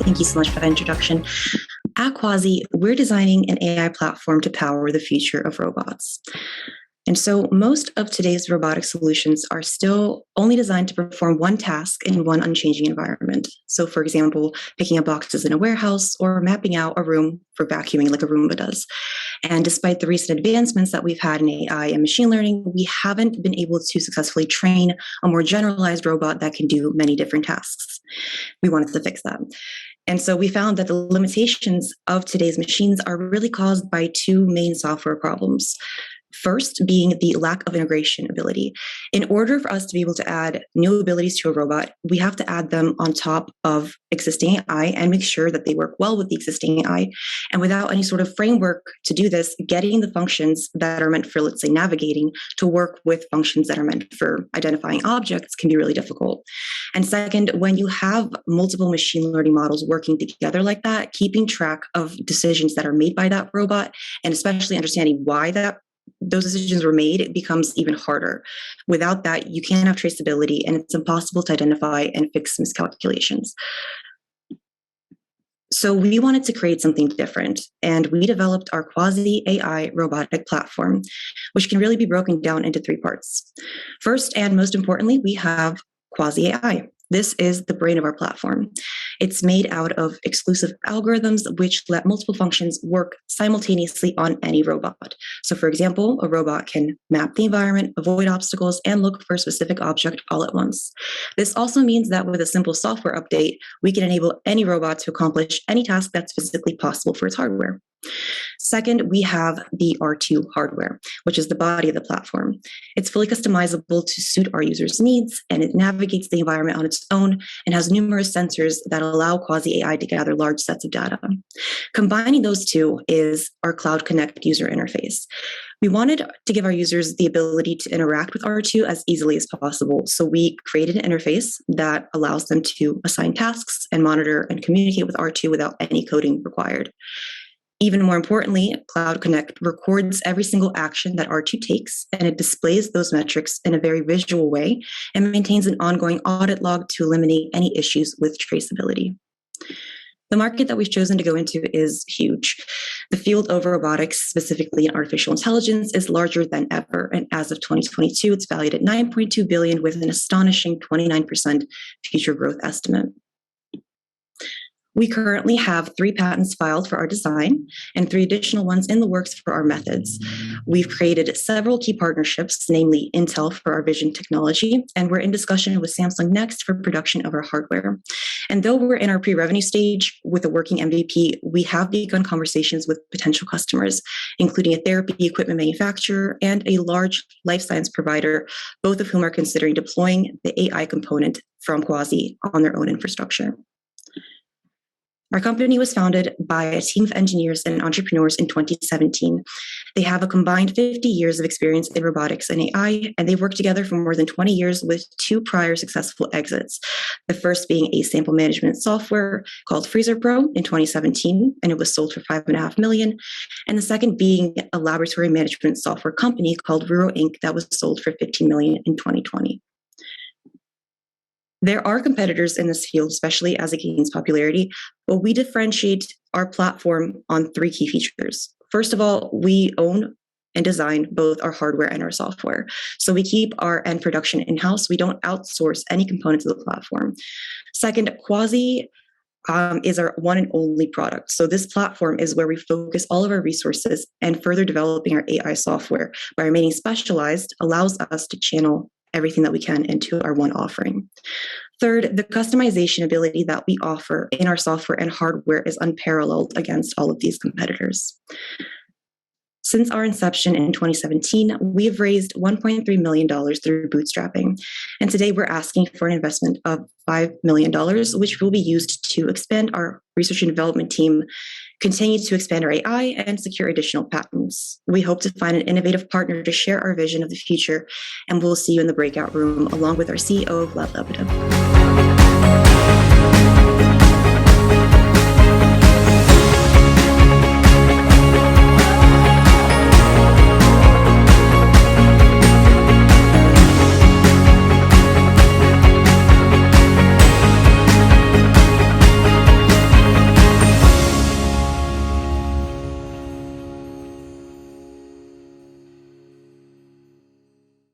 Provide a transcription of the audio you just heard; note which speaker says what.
Speaker 1: Thank you so much for that introduction. At Quasi, we're designing an AI platform to power the future of robots. And so most of today's robotic solutions are still only designed to perform one task in one unchanging environment. So for example, picking up boxes in a warehouse or mapping out a room for vacuuming like a Roomba does. And despite the recent advancements that we've had in AI and machine learning, we haven't been able to successfully train a more generalized robot that can do many different tasks. We wanted to fix that. And so we found that the limitations of today's machines are really caused by two main software problems. First, being the lack of integration ability. In order for us to be able to add new abilities to a robot, we have to add them on top of existing AI and make sure that they work well with the existing AI. And without any sort of framework to do this, getting the functions that are meant for, let's say, navigating to work with functions that are meant for identifying objects can be really difficult. And second, when you have multiple machine learning models working together like that, keeping track of decisions that are made by that robot, and especially understanding why those decisions were made, it becomes even harder. Without that, you can't have traceability, and it's impossible to identify and fix miscalculations. So we wanted to create something different, and we developed our Quasi AI robotic platform, which can really be broken down into three parts. First, and most importantly, we have Quasi AI. This is the brain of our platform. It's made out of exclusive algorithms which let multiple functions work simultaneously on any robot. So for example, a robot can map the environment, avoid obstacles, and look for a specific object all at once. This also means that with a simple software update, we can enable any robot to accomplish any task that's physically possible for its hardware. Second, we have the R2 hardware, which is the body of the platform. It's fully customizable to suit our users' needs, and it navigates the environment on its own and has numerous sensors that allow Quasi AI to gather large sets of data. Combining those two is our Cloud Connect user interface. We wanted to give our users the ability to interact with R2 as easily as possible. So we created an interface that allows them to assign tasks and monitor and communicate with R2 without any coding required. Even more importantly, Cloud Connect records every single action that R2 takes, and it displays those metrics in a very visual way and maintains an ongoing audit log to eliminate any issues with traceability. The market that we've chosen to go into is huge. The field of robotics, specifically in artificial intelligence, is larger than ever. And as of 2022, it's valued at $9.2 billion with an astonishing 29% future growth estimate. We currently have 3 patents filed for our design and 3 additional ones in the works for our methods. We've created several key partnerships, namely Intel for our vision technology, and we're in discussion with Samsung Next for production of our hardware. And though we're in our pre-revenue stage with a working MVP, we have begun conversations with potential customers, including a therapy equipment manufacturer and a large life science provider, both of whom are considering deploying the AI component from Quasi on their own infrastructure. Our company was founded by a team of engineers and entrepreneurs in 2017. They have a combined 50 years of experience in robotics and AI, and they've worked together for more than 20 years with 2 prior successful exits. The first being a sample management software called Freezer Pro in 2017, and it was sold for $5.5 million. And the second being a laboratory management software company called Ruro Inc. that was sold for $15 million in 2020. There are competitors in this field, especially as it gains popularity, but we differentiate our platform on 3 key features. First of all, we own and design both our hardware and our software. So we keep our end production in-house. We don't outsource any components of the platform. Second, Quasi is our one and only product. So this platform is where we focus all of our resources, and further developing our AI software by remaining specialized allows us to channel everything that we can into our one offering. Third, the customization ability that we offer in our software and hardware is unparalleled against all of these competitors. Since our inception in 2017, we've raised $1.3 million through bootstrapping. And today we're asking for an investment of $5 million, which will be used to expand our research and development team, continue to expand our AI, and secure additional patents. We hope to find an innovative partner to share our vision of the future, and we'll see you in the breakout room along with our CEO of Lab Lebanon.